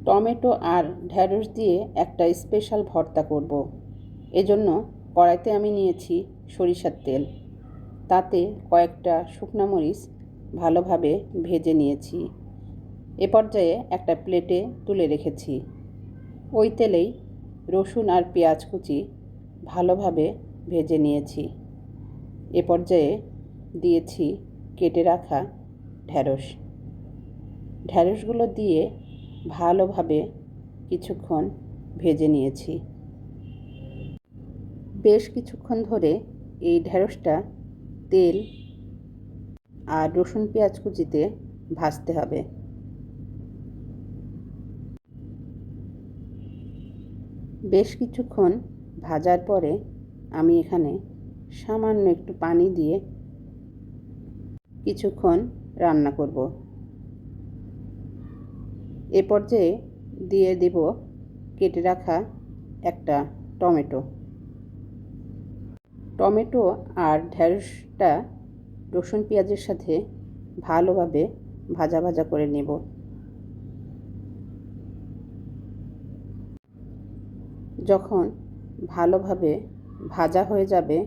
Tomato আর ঢ্যাঁড়স দিয়ে একটা স্পেশাল ভর্তা করব। এজন্য কড়াইতে আমি নিয়েছি সরিষার তেল, তাতে কয়েকটা শুকনো মরিচ ভালোভাবে ভেজে নিয়েছি। এ পর্যায়ে একটা প্লেটে তুলে রেখেছি। ওই তেলেই রসুন আর পেঁয়াজ কুচি ভালোভাবে ভেজে নিয়েছি। এ পর্যায়ে দিয়েছি কেটে রাখা ঢ্যাঁড়স। ঢ্যাঁড়সগুলো দিয়ে ভালোভাবে কিছুক্ষণ ভেজে নিয়েছি। বেশ কিছুক্ষণ ধরে এই ঢ্যাঁড়সটা তেল আর রসুন পেঁয়াজ কুচিতে ভাজতে হবে। বেশ কিছুক্ষণ ভাজার পরে আমি এখানে সামান্য একটু পানি দিয়ে কিছুক্ষণ রান্না করব। এ পর্যায়ে দিয়ে দেব কেটে রাখা একটা টমেটো। টমেটো আর ঢ্যাঁড়সটা রসুন পেঁয়াজের সাথে ভালোভাবে ভাজা ভাজা করে নেব। যখন ভালোভাবে ভাজা হয়ে যাবে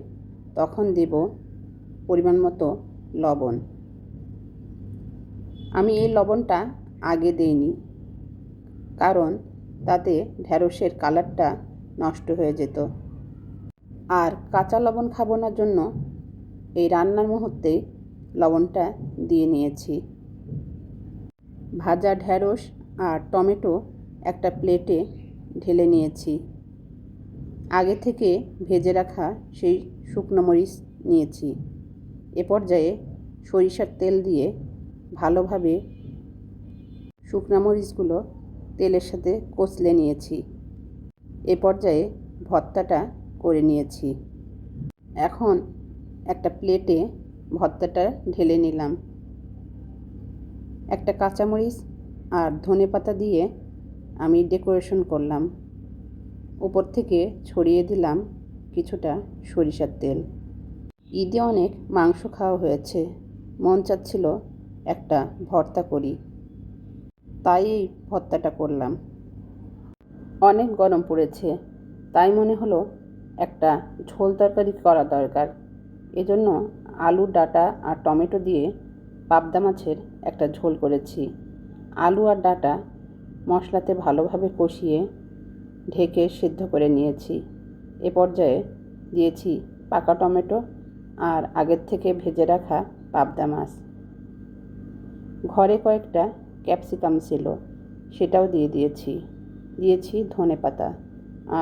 তখন দেব পরিমাণ মতো লবণ। আমি এই লবণটা আগে দেইনি, কারণ তাতে ঢ্যাঁড়সের কালারটা নষ্ট হয়ে যেত। আর কাঁচা লবণ খাবো না জন্য এই রান্নার মুহূর্তেই লবণটা দিয়ে নিয়েছি। ভাজা ঢ্যাঁড়স আর টমেটো একটা প্লেটে ঢেলে নিয়েছি। আগে থেকে ভেজে রাখা সেই শুকনো মরিচ নিয়েছি। এ পর্যায়ে সরিষার তেল দিয়ে ভালোভাবে শুকনো মরিচগুলো তেলের সাথে কষলে নিয়েছি। এ পর্যায়ে ভর্তাটা করে নিয়েছি। এখন একটা প্লেটে ভর্তাটা ঢেলে নিলাম। একটা কাঁচামরিচ আর ধনেপাতা দিয়ে আমি ডেকোরেশন করলাম। উপর থেকে ছড়িয়ে দিলাম কিছুটা সরিষার তেল। ঈদে অনেক মাংস খাওয়া হয়েছে, মন চাচ্ছিল একটা ভর্তা করি, তাই এই ভর্তাটা করলাম। অনেক গরম পড়েছে, তাই মনে হলো একটা ঝোল তরকারি করা দরকার। এজন্য আলু ডাঁটা আর টমেটো দিয়ে পাবদা মাছের একটা ঝোল করেছি। আলু আর ডাঁটা মশলাতে ভালোভাবে কষিয়ে ঢেকে সিদ্ধ করে নিয়েছি। এ পর্যায়ে দিয়েছি পাকা টমেটো আর আগের থেকে ভেজে রাখা পাবদা মাছ। ঘরে কয়েকটা ক্যাপসিকাম ছিল, সেটাও দিয়েছি ধনেপাতা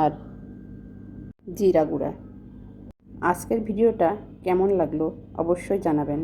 আর জিরা গুঁড়া। আজকের ভিডিওটা কেমন লাগলো অবশ্যই জানাবেন।